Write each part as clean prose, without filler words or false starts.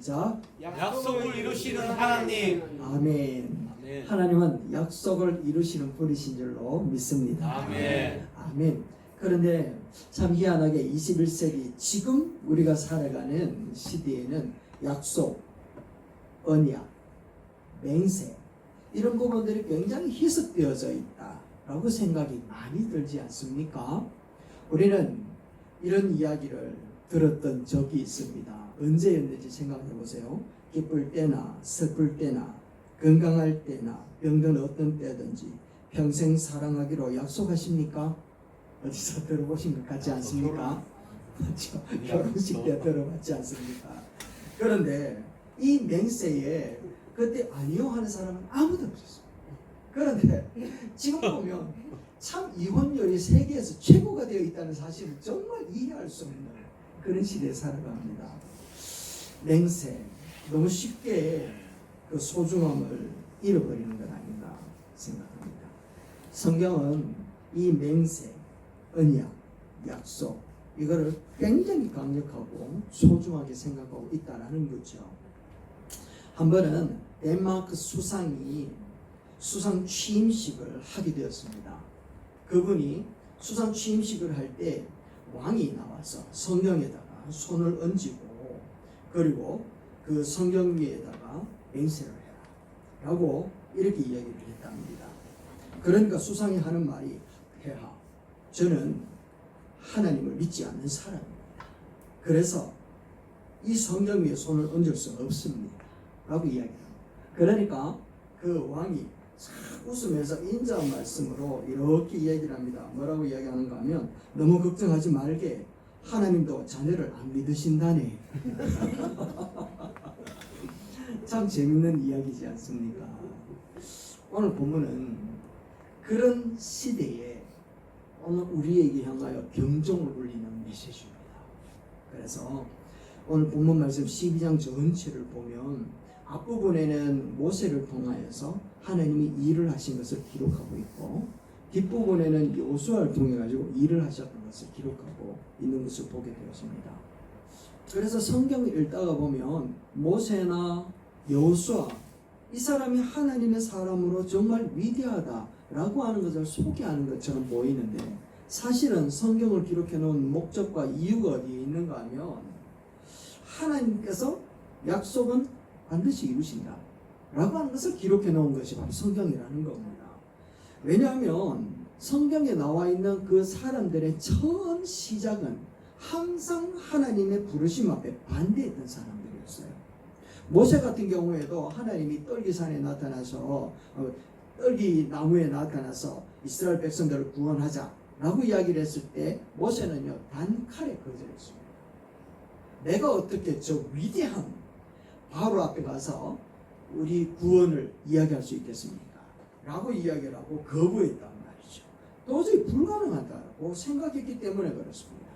시작. 약속을 이루시는 하나님. 아멘. 아멘. 하나님은 약속을 이루시는 분이신 줄로 믿습니다. 아멘. 아멘. 그런데 참 희한하게 21세기 지금 우리가 살아가는 시대에는 약속, 언약, 맹세 이런 부분들이 굉장히 희석되어져 있다라고 생각이 많이 들지 않습니까? 우리는 이런 이야기를 들었던 적이 있습니다. 언제였는지 생각해 보세요. 기쁠 때나 슬플 때나 건강할 때나 병든 어떤 때든지 평생 사랑하기로 약속하십니까? 어디서 들어보신 것 같지 않습니까? 그렇죠. 결혼식 때 들어봤지 않습니까? 그런데 이 맹세에 그때 아니요 하는 사람은 아무도 없었어요. 그런데 지금 보면 참 이혼율이 세계에서 최고가 되어 있다는 사실을 정말 이해할 수 없는 그런 시대에 살아갑니다. 맹세 너무 쉽게 그 소중함을 잃어버리는 건 아닌가 생각합니다. 성경은 이 맹세, 언약, 약속 이거를 굉장히 강력하고 소중하게 생각하고 있다라는 거죠. 한 번은 덴마크 수상이 수상 취임식을 하게 되었습니다. 그분이 수상 취임식을 할 때 왕이 나와서 성경에다가 손을 얹고 그리고 그 성경 위에다가 맹세를 해라 라고 이렇게 이야기를 했답니다. 그러니까 수상이 하는 말이 폐하 저는 하나님을 믿지 않는 사람입니다. 그래서 이 성경 위에 손을 얹을 수 없습니다 라고 이야기합니다. 그러니까 그 왕이 웃으면서 인자한 말씀으로 이렇게 이야기를 합니다. 뭐라고 이야기하는가 하면 너무 걱정하지 말게 하나님도 자녀를 안 믿으신다네. 참 재밌는 이야기지 않습니까? 오늘 본문은 그런 시대에 오늘 우리에게 향하여 경종을 울리는 메시지입니다. 그래서 오늘 본문 말씀 12장 전체를 보면 앞부분에는 모세를 통하여서 하나님이 일을 하신 것을 기록하고 있고 뒷부분에는 여호수아를 통해 가지고 일을 하셨던 것을 기록하고 있는 것을 보게 되었습니다. 그래서 성경을 읽다가 보면 모세나 여호수아 이 사람이 하나님의 사람으로 정말 위대하다라고 하는 것을 소개하는 것처럼 보이는데 사실은 성경을 기록해 놓은 목적과 이유가 어디에 있는가 하면 하나님께서 약속은 반드시 이루신다 라고 하는 것을 기록해 놓은 것이 바로 성경이라는 겁니다. 왜냐하면 성경에 나와 있는 그 사람들의 처음 시작은 항상 하나님의 부르심 앞에 반대했던 사람들이었어요. 모세 같은 경우에도 하나님이 떨기산에 나타나서 떨기 나무에 나타나서 이스라엘 백성들을 구원하자 라고 이야기를 했을 때 모세는요 단칼에 거절했습니다. 내가 어떻게 저 위대한 바로 앞에 가서 우리 구원을 이야기할 수 있겠습니까? 라고 이야기를 하고 거부했단 말이죠. 도저히 불가능하다고 생각했기 때문에 그렇습니다.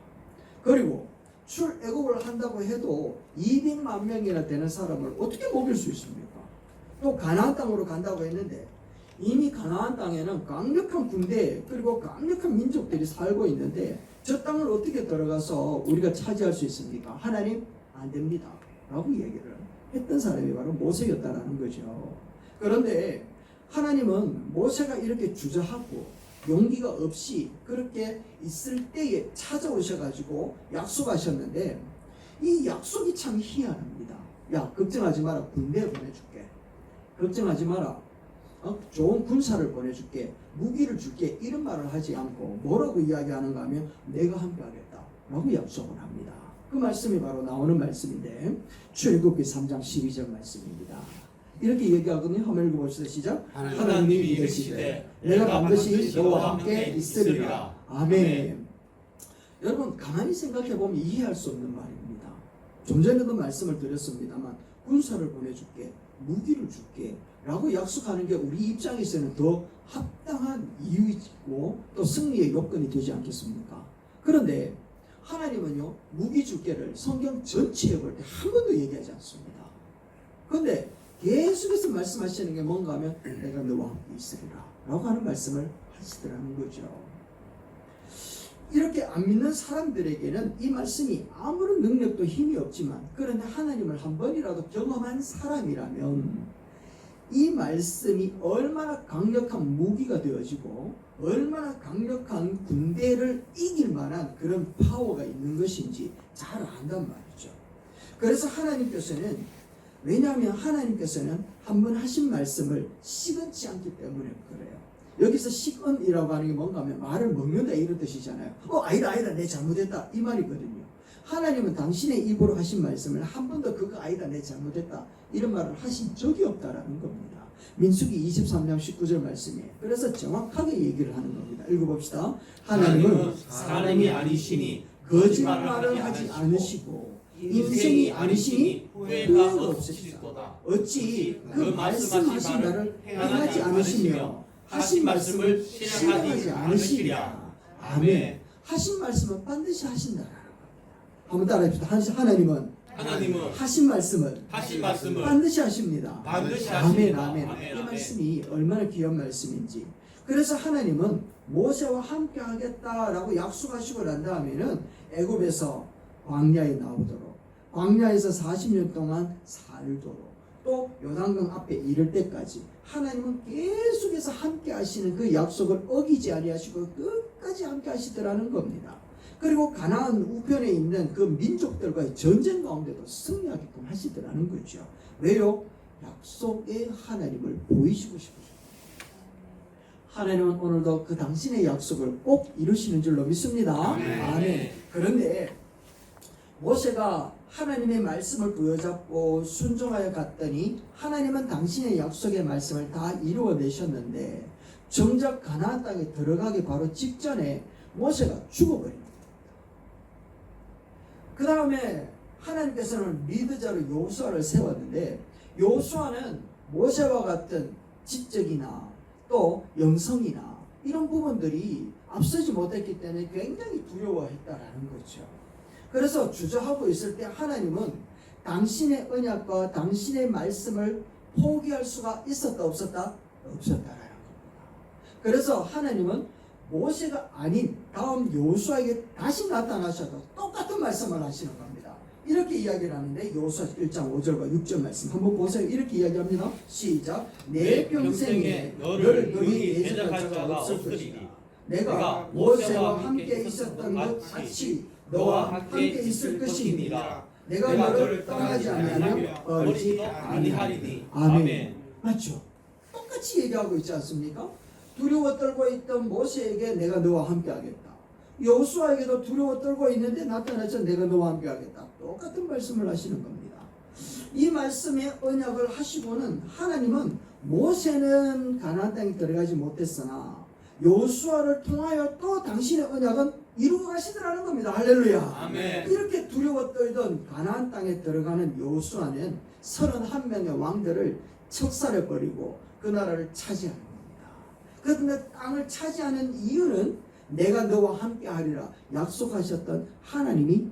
그리고 출애굽을 한다고 해도 200만 명이나 되는 사람을 어떻게 먹일 수 있습니까? 또 가나안 땅으로 간다고 했는데 이미 가나안 땅에는 강력한 군대 그리고 강력한 민족들이 살고 있는데 저 땅을 어떻게 들어가서 우리가 차지할 수 있습니까? 하나님 안 됩니다 라고 얘기를 했던 사람이 바로 모세였다라는 거죠. 그런데 하나님은 모세가 이렇게 주저하고 용기가 없이 그렇게 있을 때에 찾아오셔가지고 약속하셨는데 이 약속이 참 희한합니다. 야 걱정하지 마라 군대 보내줄게. 걱정하지 마라 좋은 군사를 보내줄게. 무기를 줄게. 이런 말을 하지 않고 뭐라고 이야기하는가 하면 내가 함께 하겠다 라고 약속을 합니다. 그 말씀이 바로 나오는 말씀인데 출애굽기 3장 12절 말씀입니다. 이렇게 얘기하거든요. 한번 읽어봅시다. 시작. 하나님이 이르시되 내가 반드시 너와 함께 있으리라. 아멘. 여러분 가만히 생각해보면 이해할 수 없는 말입니다. 좀 전에도 말씀을 드렸습니다만 군사를 보내줄게. 무기를 줄게 라고 약속하는 게 우리 입장에서는 더 합당한 이유이고 또 승리의 요건이 되지 않겠습니까? 그런데 하나님은요 무기 줄게를 성경 전체에 볼 때 한 번도 얘기하지 않습니다. 그런데 계속해서 말씀하시는 게 뭔가 하면 내가 너와 함께 있으리라 라고 하는 말씀을 하시더라는 거죠. 이렇게 안 믿는 사람들에게는 이 말씀이 아무런 능력도 힘이 없지만, 그런데 하나님을 한 번이라도 경험한 사람이라면 이 말씀이 얼마나 강력한 무기가 되어지고 얼마나 강력한 군대를 이길 만한 그런 파워가 있는 것인지 잘 안단 말이죠. 그래서 하나님께서는, 왜냐하면 하나님께서는 한 번 하신 말씀을 시건치 않기 때문에 그래요. 여기서 시건이라고 하는 게 뭔가 하면 말을 먹는다 이런 뜻이잖아요. 아니다 내 잘못했다 이 말이거든요. 하나님은 당신의 입으로 하신 말씀을 한 번도 그거 아니다 내 잘못했다 이런 말을 하신 적이 없다라는 겁니다. 민수기 23장 19절 말씀이에요. 그래서 정확하게 얘기를 하는 겁니다. 읽어봅시다. 하나님은 사람이 아니시니 거짓말을 하지 않으시고 인생이 아니시니 후회가 없으시도다. 어찌 그 말씀하신 바를 행하지 않으시며 하신 말씀을 실행하지 않으시랴. 아멘. 하신 말씀은 반드시 하신다라는 겁니다. 한번 따라해봅시다. 하나님은 하신 말씀을 반드시 하십니다. 반드시 아멘, 하십니다. 아멘. 아멘, 이 아멘. 말씀이 얼마나 귀한 말씀인지. 그래서 하나님은 모세와 함께 하겠다라고 약속하시고 난 다음에는 애굽에서 광야에 나오도록, 광야에서 40년 동안 살도록, 또 요단강 앞에 이를 때까지 하나님은 계속해서 함께 하시는 그 약속을 어기지 아니하시고 끝까지 함께 하시더라는 겁니다. 그리고 가나안 우편에 있는 그 민족들과의 전쟁 가운데도 승리하게끔 하시더라는 거죠. 왜요? 약속의 하나님을 보이시고 싶으십니다. 하나님은 오늘도 그 당신의 약속을 꼭 이루시는 줄로 믿습니다. 아멘. 그런데 모세가 하나님의 말씀을 부여잡고 순종하여 갔더니 하나님은 당신의 약속의 말씀을 다 이루어내셨는데, 정작 가나안 땅에 들어가기 바로 직전에 모세가 죽어버립니다. 그 다음에 하나님께서는 리더자로 여호수아를 세웠는데, 여호수아는 모세와 같은 지적이나 또 영성이나 이런 부분들이 앞서지 못했기 때문에 굉장히 두려워했다라는 거죠. 그래서 주저하고 있을 때 하나님은 당신의 언약과 당신의 말씀을 포기할 수가 있었다 없었다? 없었다라는 겁니다. 그래서 하나님은 모세가 아닌 다음 여호수아에게 다시 나타나셔도 똑같은 말씀을 하시는 겁니다. 이렇게 이야기를 하는데, 여호수아 1장 5절과 6절 말씀 한번 보세요. 이렇게 이야기합니다. 시작. 내 평생에 너를 능히 대적할 자가 없을 것이다. 내가 모세와 함께 있었던 것 같이 너와 함께 있을 것이니라. 내가 너를 떠나지 아니하며 버리지 아니하리니. 아멘. 맞죠? 똑같이 얘기하고 있지 않습니까? 두려워 떨고 있던 모세에게 내가 너와 함께 하겠다. 여호수아에게도 두려워 떨고 있는데 나타나서 내가 너와 함께 하겠다. 똑같은 말씀을 하시는 겁니다. 이 말씀의 언약을 하시고는 하나님은 모세는 가나안 땅에 들어가지 못했으나 여호수아를 통하여 또 당신의 언약은 이루고 가시더라는 겁니다. 할렐루야. 아멘. 이렇게 두려워 떨던 가나안 땅에 들어가는 여호수아는 31명의 왕들을 척살해 버리고 그 나라를 차지하는 겁니다. 그런데 땅을 차지하는 이유는 내가 너와 함께 하리라 약속하셨던 하나님이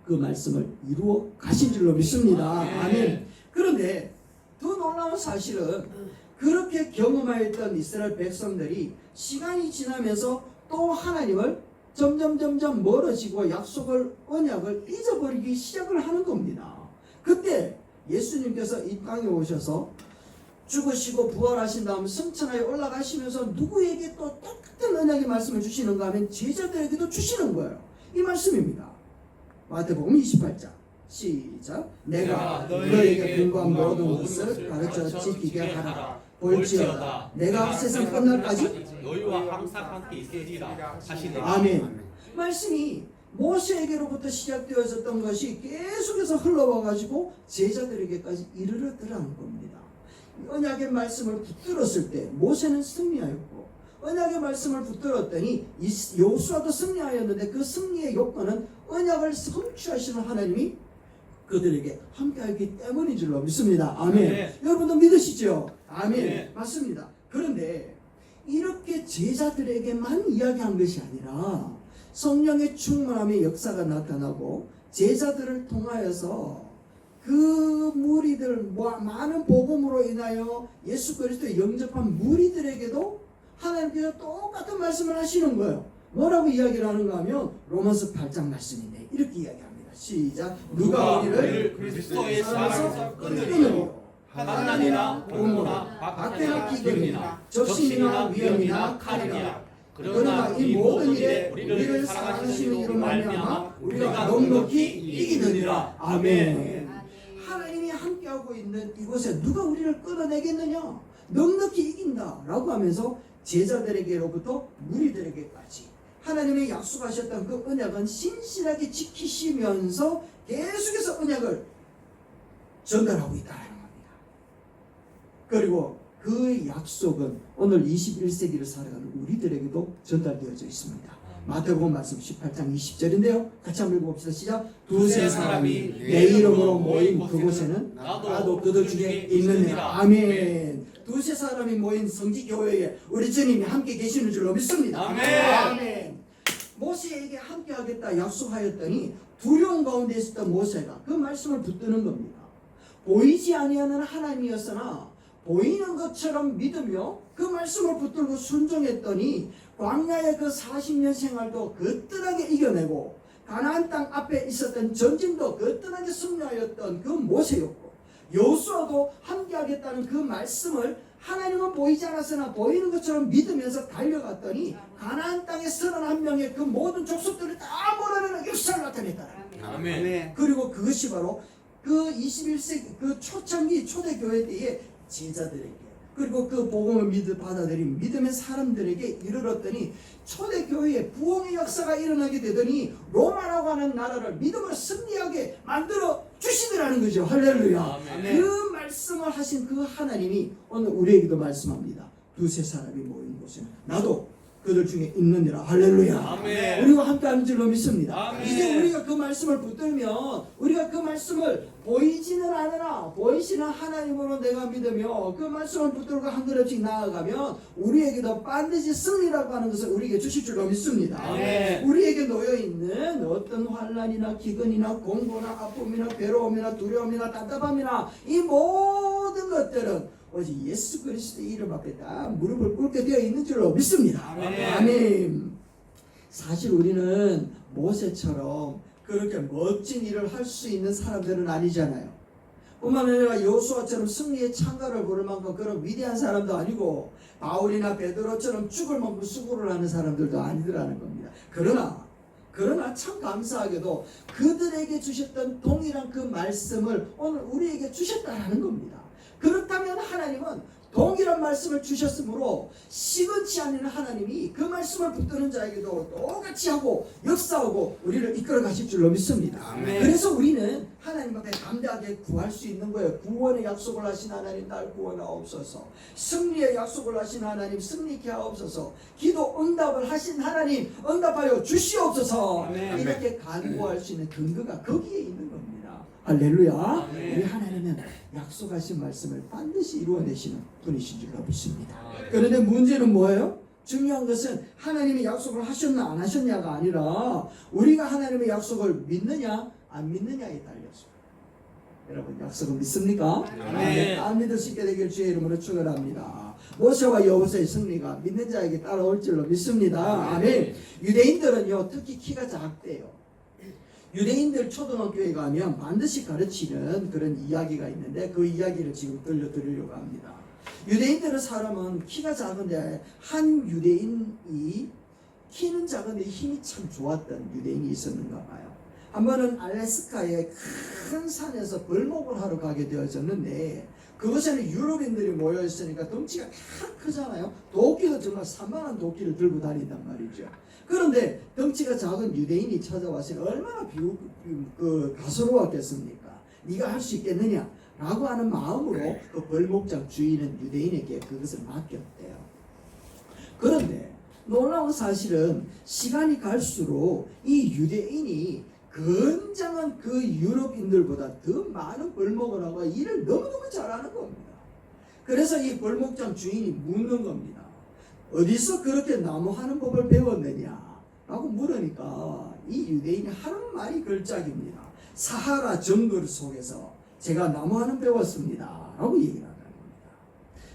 그 말씀을 이루어 가신 줄로 믿습니다. 아멘. 그런데 더 놀라운 사실은 그렇게 경험하였던 이스라엘 백성들이 시간이 지나면서 또 하나님을 점점 멀어지고 약속을, 언약을 잊어버리기 시작을 하는 겁니다. 그때 예수님께서 이 땅에 오셔서 죽으시고 부활하신 다음 승천하에 올라가시면서 누구에게 또 똑같은 언약의 말씀을 주시는가 하면 제자들에게도 주시는 거예요. 이 말씀입니다. 마태복음 28장 시작. 내가 너희에게 분부한 모든 것을 가르쳐 지키게 하라. 볼지어다 내가 세상 끝날까지 너희와 항상 함께 있으리라 하시네. 아멘. 말씀이 모세에게로부터 시작되어졌던 것이 계속해서 흘러와가지고 제자들에게까지 이르러더라는 겁니다. 언약의 말씀을 붙들었을 때 모세는 승리하였고, 언약의 말씀을 붙들었더니 여호수아도 승리하였는데, 그 승리의 요건은 언약을 성취하시는 하나님이 그들에게 함께하기 때문인 줄로 믿습니다. 아멘. 여러분도 믿으시죠? 아멘. 맞습니다. 그런데 이렇게 제자들에게만 이야기한 것이 아니라 성령의 충만함의 역사가 나타나고 제자들을 통하여서 그 무리들, 많은 복음으로 인하여 예수 그리스도의 영접한 무리들에게도 하나님께서 똑같은 말씀을 하시는 거예요. 뭐라고 이야기를 하는가 하면 로마서 8장 말씀인데 이렇게 이야기합니다. 시작. 누가 우리를 우리를 그리스도의 사랑에서 끊으리요 환난이나 공고나 박해나 기근이나 적신이나 위험이나 칼이나 그러나 이 모든 일에 우리를 사랑하시는 이로 말미암아 우리가 넉넉히 이기느니라. 아멘. 하나님이 함께하고 있는 이곳에 누가 우리를 끌어내겠느냐? 넉넉히 이긴다라고 하면서 제자들에게로부터 무리들에게까지 하나님의 약속하셨던 그 언약은 신실하게 지키시면서 계속해서 언약을 전달하고 있다는 겁니다. 그리고 그 약속은 오늘 21세기를 살아가는 우리들에게도 전달되어져 있습니다. 마태복음 말씀 18장 20절인데요. 같이 한번 읽어봅시다. 시작. 두세 사람이 내 이름으로 모인 그곳에는 나도 그들 중에 있느니라. 아멘. 두세 사람이 모인 성지교회에 우리 주님이 함께 계시는 줄로 믿습니다. 아멘. 모세에게 함께 하겠다 약속하였더니 두려움 가운데 있었던 모세가 그 말씀을 붙드는 겁니다. 보이지 아니하는 하나님이었으나 보이는 것처럼 믿으며 그 말씀을 붙들고 순종했더니 광야의 그 40년 생활도 거뜬하게 이겨내고 가나안 땅 앞에 있었던 전쟁도 거뜬하게 승리하였던 그 모세였고 여호수아도 함께하겠다는 그 말씀을 하나님은 보이지 않았으나 보이는 것처럼 믿으면서 달려갔더니 가나안 땅의 31명의 그 모든 족속들을 다 몰아내는 역사를 나타냈다. 아멘. 그리고 그것이 바로 그 21세기 그 초창기 초대교회 때의 제자들에게 그리고 그 복음을 받아들인 믿음의 사람들에게 이르렀더니 초대교회에 부흥의 역사가 일어나게 되더니 로마라고 하는 나라를 믿음으로 승리하게 만들어 주시더라는 거죠. 할렐루야. 그 말씀을 하신 그 하나님이 오늘 우리에게도 말씀합니다. 두세 사람이 모인 곳에 나도 그들 중에 있느니라. 할렐루야. 아멘. 우리가 함께하는 줄로 믿습니다. 아멘. 이제 우리가 그 말씀을 붙들면 우리가 그 말씀을 보이지는 않으나 보이시는 하나님으로 내가 믿으며 그 말씀을 붙들고 한 걸음씩 나아가면 우리에게도 반드시 승리라고 하는 것을 우리에게 주실 줄로 믿습니다. 아멘. 우리에게 놓여있는 어떤 환난이나 기근이나 공고나 아픔이나 괴로움이나 두려움이나 답답함이나 이 모든 것들은 오직 예수 그리스도의 이름 앞에 다 무릎을 꿇게 되어 있는 줄로 믿습니다. 아멘. 사실 우리는 모세처럼 그렇게 멋진 일을 할 수 있는 사람들은 아니잖아요. 뿐만 아니라 여호수아처럼 승리의 찬가를 부를 만큼 그런 위대한 사람도 아니고 바울이나 베드로처럼 죽을 만큼 수고를 하는 사람들도 아니더라는 겁니다. 그러나 참 감사하게도 그들에게 주셨던 동일한 그 말씀을 오늘 우리에게 주셨다는 겁니다. 그렇다면 하나님은 동일한 말씀을 주셨으므로 시건치 않는 하나님이 그 말씀을 붙드는 자에게도 똑같이 하고 역사하고 우리를 이끌어 가실 줄로 믿습니다. 아멘. 그래서 우리는 하나님 앞에 담대하게 구할 수 있는 거예요. 구원의 약속을 하신 하나님 날 구원하옵소서. 승리의 약속을 하신 하나님 승리케 하옵소서. 기도 응답을 하신 하나님 응답하여 주시옵소서. 아멘. 이렇게 간구할 수 있는 근거가 거기에 있는 겁니다. 할렐루야. 아멘. 우리 하나님은 약속하신 말씀을 반드시 이루어내시는 분이신 줄로 믿습니다. 그런데 문제는 뭐예요? 중요한 것은 하나님이 약속을 하셨나 안 하셨냐가 아니라 우리가 하나님의 약속을 믿느냐 안 믿느냐에 달렸어요. 여러분 약속은 믿습니까? 아멘. 안 믿을 수 있게 되길 주의 이름으로 축원합니다. 모세와 여호수아의 승리가 믿는 자에게 따라올 줄로 믿습니다. 아멘. 유대인들은요 특히 키가 작대요. 유대인들 초등학교에 가면 반드시 가르치는 그런 이야기가 있는데 그 이야기를 지금 들려드리려고 합니다. 유대인들의 사람은 키가 작은데 한 유대인이 키는 작은데 힘이 참 좋았던 유대인이 있었는가 봐요. 한 번은 알래스카의 큰 산에서 벌목을 하러 가게 되어졌는데 그곳에는 유럽인들이 모여 있으니까 덩치가 다 크잖아요. 도끼도 정말 산만한 도끼를 들고 다닌단 말이죠. 그런데 덩치가 작은 유대인이 찾아왔으니 얼마나 가소로웠겠습니까? 네가 할 수 있겠느냐? 라고 하는 마음으로 그 벌목장 주인은 유대인에게 그것을 맡겼대요. 그런데 놀라운 사실은 시간이 갈수록 이 유대인이 건장한 그 유럽인들보다 더 많은 벌목을 하고 일을 너무너무 잘하는 겁니다. 그래서 이 벌목장 주인이 묻는 겁니다. 어디서 그렇게 나무하는 법을 배웠느냐? 라고 물으니까 이 유대인이 하는 말이 걸작입니다. 사하라 정글 속에서 제가 나무하는 배웠습니다. 라고 얘기를 하는 겁니다.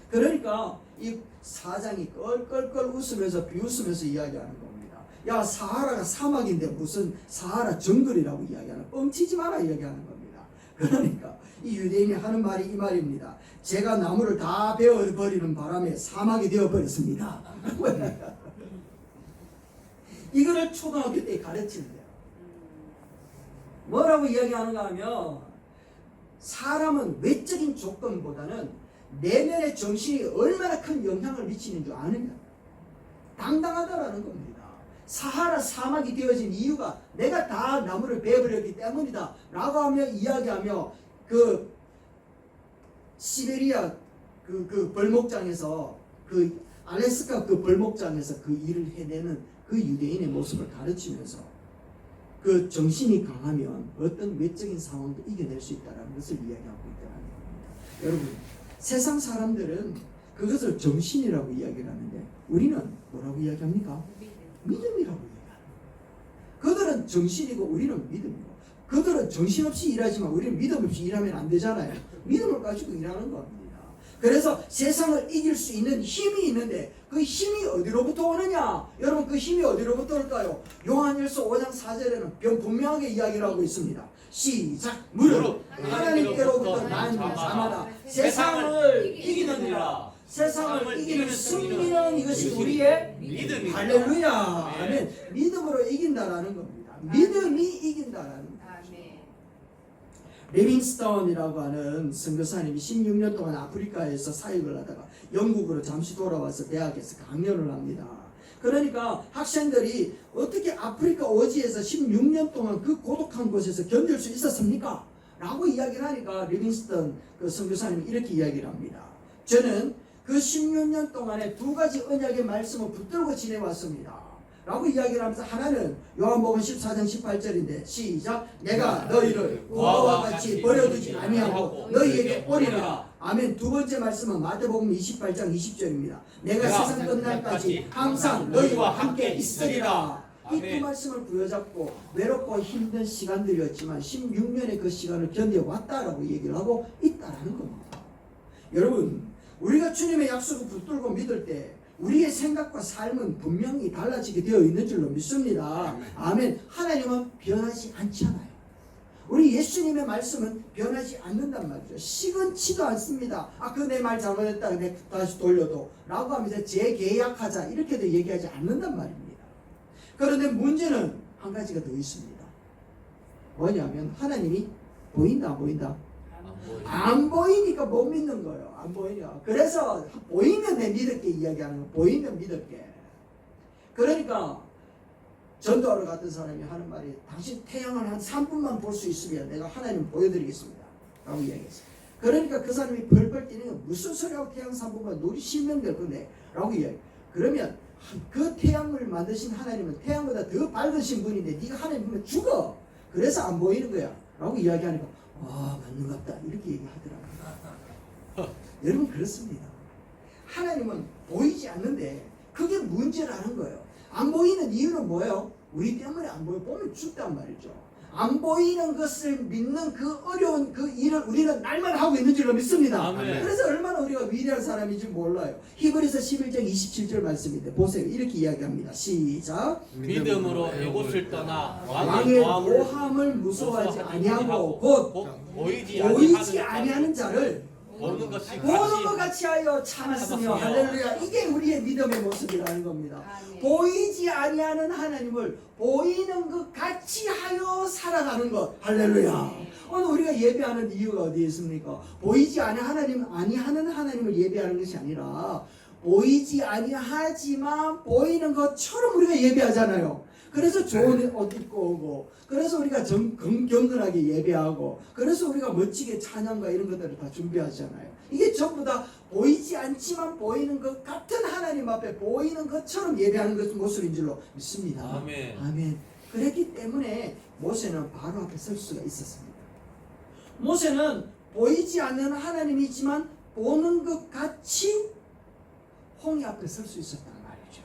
그러니까 이 사장이 껄껄껄 웃으면서 비웃으면서 이야기하는 겁니다. 야 사하라가 사막인데 무슨 사하라 정글이라고 이야기하는, 뻥치지 마라 이야기하는 겁니다. 그러니까 이 유대인이 하는 말이 이 말입니다. 제가 나무를 다 베어버리는 바람에 사막이 되어버렸습니다. 이거를 초등학교 때 가르치는데요. 뭐라고 이야기하는가 하면 사람은 외적인 조건보다는 내면의 정신이 얼마나 큰 영향을 미치는 줄 아느냐, 당당하다라는 겁니다. 사하라 사막이 되어진 이유가 내가 다 나무를 베어버렸기 때문이다 라고 하며 이야기하며 그 시베리아 그 벌목장에서 그 알래스카 그 벌목장에서 그 일을 해내는 그 유대인의 모습을 가르치면서 그 정신이 강하면 어떤 외적인 상황도 이겨낼 수 있다는 것을 이야기하고 있다는 겁니다. 여러분, 세상 사람들은 그것을 정신이라고 이야기를 하는데 우리는 뭐라고 이야기합니까? 믿음이라고 이야기합니다. 그들은 정신이고 우리는 믿음이고, 그들은 정신없이 일하지만 우리는 믿음 없이 일하면 안 되잖아요. 믿음을 가지고 일하는 겁니다. 그래서 세상을 이길 수 있는 힘이 있는데 그 힘이 어디로부터 오느냐? 여러분, 그 힘이 어디로부터 올까요? 요한일서 5장 4절에는 분명하게 이야기를 하고 있습니다. 시작. 무릇 하나님께로부터 난 자마다 세상을 이기느니라. 세상을 이기는 승리는 이것이 우리의 믿음이다. 할렐루야. 아멘. 믿음으로 이긴다라는 겁니다. 믿음이 이긴다라는 겁니다. 리빙스턴이라고 하는 선교사님이 16년 동안 아프리카에서 사역을 하다가 영국으로 잠시 돌아와서 대학에서 강연을 합니다. 그러니까 학생들이 어떻게 아프리카 오지에서 16년 동안 그 고독한 곳에서 견딜 수 있었습니까? 라고 이야기를 하니까 리빙스턴 그 선교사님이 이렇게 이야기를 합니다. 저는 그 16년 동안에 두 가지 언약의 말씀을 붙들고 지내왔습니다 라고 이야기를 하면서, 하나는 요한복음 14장 18절인데 시작. 내가 너희를 고아와 같이 버려두지 아니하고 너희에게 오리라. 아멘. 두 번째 말씀은 마태복음 28장 20절입니다. 내가 세상 끝날까지 항상 너희와 함께 있으리라. 이 두 말씀을 부여잡고 외롭고 힘든 시간들이었지만 16년의 그 시간을 견뎌왔다라고 얘기를 하고 있다라는 겁니다. 여러분, 우리가 주님의 약속을 붙들고 믿을 때 우리의 생각과 삶은 분명히 달라지게 되어 있는 줄로 믿습니다. 아멘. 하나님은 변하지 않잖아요. 우리 예수님의 말씀은 변하지 않는단 말이죠. 시건치도 않습니다. 그 내 말 잘못했다, 내 다시 돌려도 라고 하면서 재계약하자 이렇게도 얘기하지 않는단 말입니다. 그런데 문제는 한 가지가 더 있습니다. 뭐냐면 하나님이 보인다 안 보인다? 안 보이니까 못 믿는 거예요. 안 보이냐. 그래서 보이면 내 믿을게 이야기하는 거. 보이면 믿을게. 그러니까 전도하러 갔던 사람이 하는 말이, 당신 태양을 한 3분만 볼 수 있으면 내가 하나님 보여드리겠습니다 라고 이야기했어요. 그러니까 그 사람이 벌벌 뛰는 거, 무슨 소리하고 태양 3분만 놀이 실명될 건데 라고 이야기. 그러면 그 태양을 만드신 하나님은 태양보다 더 밝으신 분인데 네가 하나님 보면 죽어. 그래서 안 보이는 거야 라고 이야기하니까 맞는 것 같다 이렇게 얘기하더라고요. 여러분, 그렇습니다. 하나님은 보이지 않는데 그게 문제라는 거예요. 안 보이는 이유는 뭐예요? 우리 때문에 안 보여. 보면 죽단 말이죠. 안 보이는 것을 믿는 그 어려운 그 일을 우리는 날마다 하고 있는 줄로 믿습니다. 아멘. 그래서 얼마나 우리가 위대한 사람인지 몰라요. 히브리서 11장 27절 말씀인데 보세요. 이렇게 이야기합니다. 시작. 믿음으로 이곳을 떠나 왕의 모함을 무서워하지 아니하고 곧 보이지 아니하는 자를 보는 것이 보는 것 같이 하여 참았으며. 할렐루야. 이게 우리의 믿음의 모습이라는 겁니다. 보이지 아니하는 하나님을 보이는 것 같이 하여 살아가는 것. 할렐루야. 오늘 우리가 예배하는 이유가 어디에 있습니까? 보이지 아니하는 하나님을 예배하는 것이 아니라 보이지 아니하지만 보이는 것처럼 우리가 예배하잖아요. 그래서 좋은 옷 입고 오고, 그래서 우리가 경건하게 예배하고, 그래서 우리가 멋지게 찬양과 이런 것들을 다 준비하잖아요. 이게 전부 다 보이지 않지만 보이는 것 같은 하나님 앞에 보이는 것처럼 예배하는 것 모습인 줄로 믿습니다. 아멘. 아멘. 그랬기 때문에 모세는 바로 앞에 설 수가 있었습니다. 모세는 보이지 않는 하나님이지만 보는 것 같이 홍해 앞에 설 수 있었단 말이죠.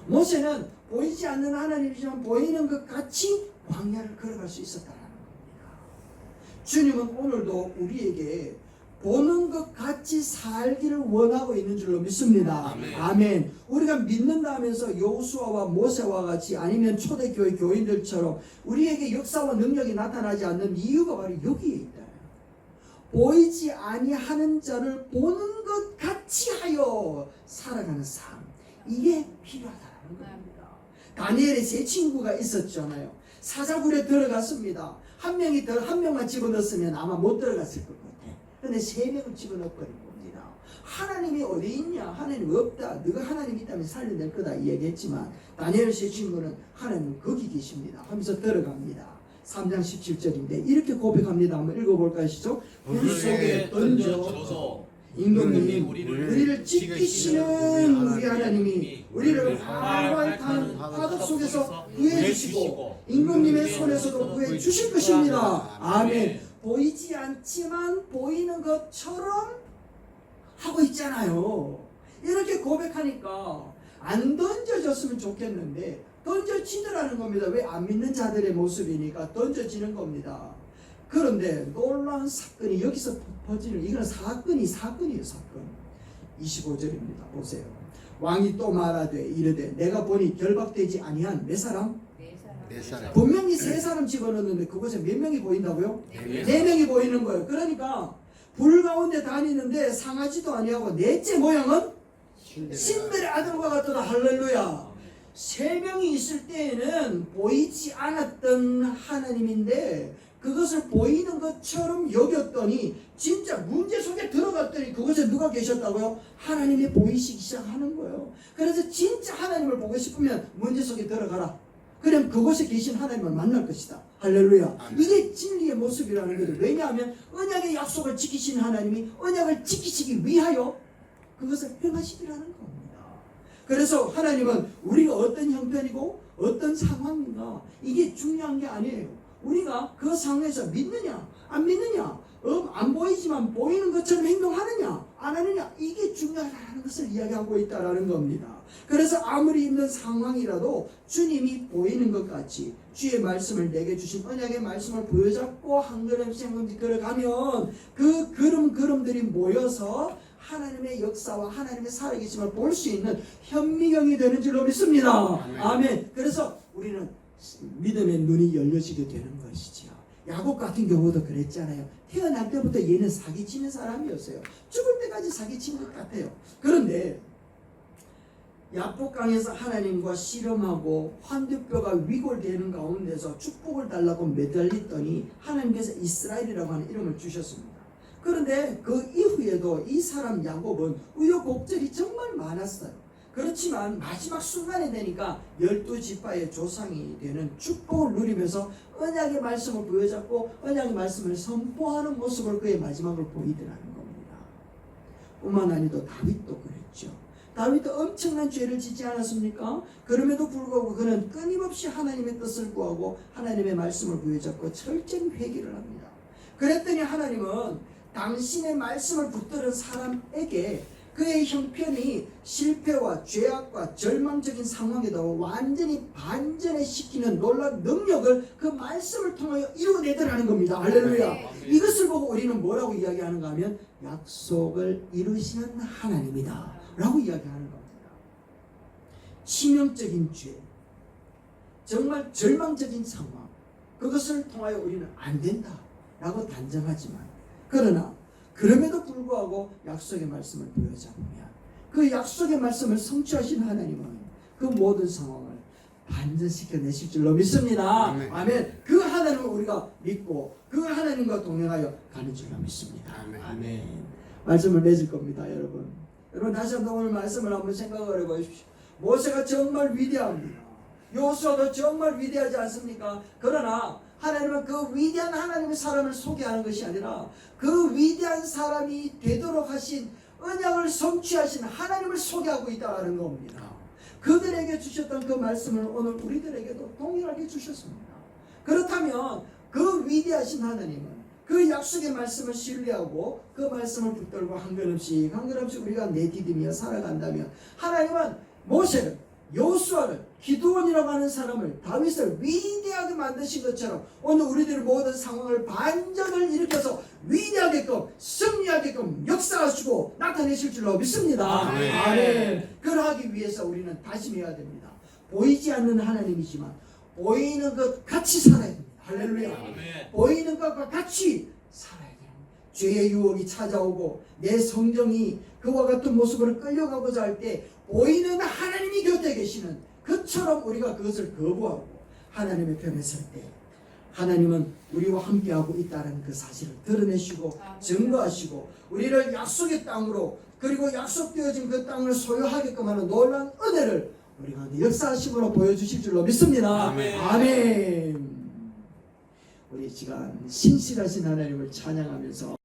모세는 보이지 않는 하나님이지만 보이는 것 같이 광야를 걸어갈 수 있었다는 겁니다. 주님은 오늘도 우리에게 보는 것 같이 살기를 원하고 있는 줄로 믿습니다. 아멘. 아멘. 우리가 믿는다 하면서 여호수아와 모세와 같이 아니면 초대교회 교인들처럼 우리에게 역사와 능력이 나타나지 않는 이유가 바로 여기에 있다. 보이지 아니하는 자를 보는 것 같이 하여 살아가는 삶, 이게 필요하다는 겁니다. 다니엘의 세 친구가 있었잖아요. 사자굴에 들어갔습니다. 한 명만 집어넣었으면 아마 못 들어갔을 것 같아. 근데 세 명을 집어넣어버린 겁니다. 하나님이 어디 있냐? 하나님 없다. 너가 하나님 있다면 살려낼 거다 이 얘기했지만 다니엘 세 친구는 하나님 거기 계십니다 하면서 들어갑니다. 3장 17절인데 이렇게 고백합니다. 한번 읽어볼까 하시죠? 불 속에 던져져서 임금님이 우리를 지키시는 우리 하나님이 우리를 활활 타는 파도 속에서 구해주시고 임금님의 손에서도 구해주실 것입니다. 아멘. 보이지 않지만 보이는 것처럼 하고 있잖아요. 이렇게 고백하니까 안 던져졌으면 좋겠는데 던져지더라는 겁니다. 왜? 안 믿는 자들의 모습이니까 던져지는 겁니다. 그런데 놀라운 사건이 여기서 퍼지는, 이건 사건이에요. 사건. 25절입니다. 보세요. 왕이 또 말하되 이르되 내가 보니 결박되지 아니한 몇 사람? 네 사람. 분명히 세 사람 집어넣는데 그곳에 몇 명이 보인다고요? 네 명이 보이는 거예요. 그러니까 불 가운데 다니는데 상하지도 아니하고 넷째 모양은 신들의 아들과 같더라. 할렐루야. 세 명이 있을 때에는 보이지 않았던 하나님인데 그것을 보이는 것처럼 여겼더니 진짜 문제 속에 들어갔더니 그곳에 누가 계셨다고요? 하나님이 보이시기 시작하는 거예요. 그래서 진짜 하나님을 보고 싶으면 문제 속에 들어가라. 그럼 그곳에 계신 하나님을 만날 것이다. 할렐루야. 이게 진리의 모습이라는 거죠. 왜냐하면 언약의 약속을 지키신 하나님이 언약을 지키시기 위하여 그것을 행하시리라는 겁니다. 그래서 하나님은 우리가 어떤 형편이고 어떤 상황인가 이게 중요한 게 아니에요. 우리가 그 상황에서 믿느냐 안 믿느냐, 안 보이지만 보이는 것처럼 행동하느냐 안 하느냐, 이게 중요하다는 것을 이야기하고 있다는 겁니다. 그래서 아무리 힘든 상황이라도 주님이 보이는 것 같이 주의 말씀을 내게 주신 언약의 말씀을 부여잡고 한 걸음씩 한 걸음씩 걸어가면 그 걸음들이 모여서 하나님의 역사와 하나님의 살아계심을 볼 수 있는 현미경이 되는 줄로 믿습니다. 아멘. 그래서 우리는 믿음의 눈이 열려지게 되는 것이지요. 야곱 같은 경우도 그랬잖아요. 태어날 때부터 얘는 사기치는 사람이었어요. 죽을 때까지 사기친 것 같아요. 그런데 야복강에서 하나님과 씨름하고 환두뼈가 위골되는 가운데서 축복을 달라고 매달리더니 하나님께서 이스라엘이라고 하는 이름을 주셨습니다. 그런데 그 이후에도 이 사람 야곱은 우여곡절이 정말 많았어요. 그렇지만 마지막 순간이 되니까 12지파의 조상이 되는 축복을 누리면서 언약의 말씀을 부여잡고 언약의 말씀을 선포하는 모습을 그의 마지막으로 보이더라는 겁니다. 뿐만 아니라 다윗도 그랬죠. 다윗도 엄청난 죄를 짓지 않았습니까? 그럼에도 불구하고 그는 끊임없이 하나님의 뜻을 구하고 하나님의 말씀을 부여잡고 철저히 회개를 합니다. 그랬더니 하나님은 당신의 말씀을 붙들은 사람에게 그의 형편이 실패와 죄악과 절망적인 상황에도 완전히 반전시키는 놀라운 능력을 그 말씀을 통하여 이루어내더라는 겁니다. 할렐루야. 이것을 보고 우리는 뭐라고 이야기하는가 하면 약속을 이루시는 하나님이다 라고 이야기하는 겁니다. 치명적인 죄, 정말 절망적인 상황, 그것을 통하여 우리는 안 된다 라고 단정하지만, 그러나 그럼에도 불구하고 약속의 말씀을 부여잡으면 그 약속의 말씀을 성취하신 하나님은 그 모든 상황을 반전시켜 내실 줄로 믿습니다. 아멘. 그 하나님을 우리가 믿고 그 하나님과 동행하여 가는 줄로 믿습니다. 아멘. 말씀을 맺을 겁니다, 여러분. 여러분 다시 한번 오늘 말씀을 한번 생각을 해보십시오. 모세가 정말 위대합니다. 여호수아도 정말 위대하지 않습니까? 그러나 하나님은 그 위대한 하나님의 사람을 소개하는 것이 아니라 그 위대한 사람이 되도록 하신 언약을 성취하신 하나님을 소개하고 있다는 겁니다. 그들에게 주셨던 그 말씀을 오늘 우리들에게도 동일하게 주셨습니다. 그렇다면 그 위대하신 하나님은 그 약속의 말씀을 신뢰하고 그 말씀을 붙들고 한 걸음씩 우리가 내디디며 살아간다면 하나님은 모세를, 여호수아를, 기드온이라고 하는 사람을, 다윗을 위대하게 만드신 것처럼 오늘 우리들의 모든 상황을 반전을 일으켜서 위대하게끔 승리하게 승리하게끔 역사하시고 나타내실 줄로 믿습니다. 아멘. 아멘. 그러하기 위해서 우리는 다짐해야 됩니다. 보이지 않는 하나님이지만 보이는 것 같이 살아야 됩니다. 할렐루야. 아멘. 보이는 것과 같이 살아야 돼요. 죄의 유혹이 찾아오고 내 성정이 그와 같은 모습으로 끌려가고자 할 때 보이는 하나님이 곁에 계시는 그처럼 우리가 그것을 거부하고 하나님의 편에 설 때 하나님은 우리와 함께하고 있다는 그 사실을 드러내시고 증거하시고 우리를 약속의 땅으로 그리고 약속되어진 그 땅을 소유하게끔 하는 놀라운 은혜를 우리 가운데 역사하심으로 보여주실 줄로 믿습니다. 아멘. 아멘. 우리 시간 신실하신 하나님을 찬양하면서